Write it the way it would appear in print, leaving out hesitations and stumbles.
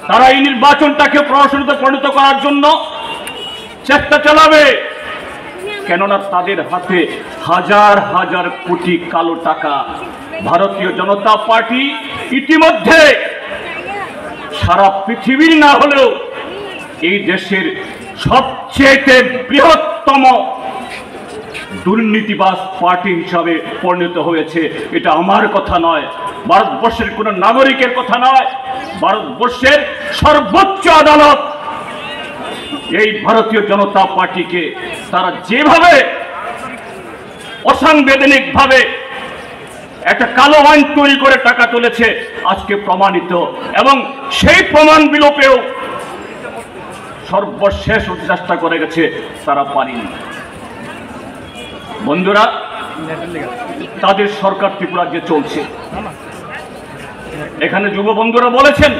তারা এই নির্বাচনটাকে প্রহসনীতে পরিণত করার জন্য চেষ্টা চালাবে, কেননা তাদের হাতে হাজার হাজার কোটি কালো টাকা। ভারতীয় জনতা পার্টি ইতিমধ্যে সারা পৃথিবীর না হলেও এই দেশের সবচেয়ে বৃহত্তম দুর্নীতিবাজ পার্টি হিসাবে পরিণত হয়েছে। এটা আমার কথা নয়, ভারতবর্ষের কোন নাগরিকের কথা নয়, ভারতবর্ষের সর্বোচ্চ আদালত এই ভারতীয় জনতা পার্টিকে তারা যেভাবে অসাংবিধানিক ভাবে একটা কালো আইন তৈরি করে টাকা তুলেছে আজকে প্রমাণিত, এবং সেই প্রমাণ বিলোপেও সর্বশেষ চেষ্টা করে গেছে, তারা পারেনি। বন্ধুরা, তাদের সরকার ত্রিপুরা যে চলছে, এখানে যুব বন্ধুরা বলেছেন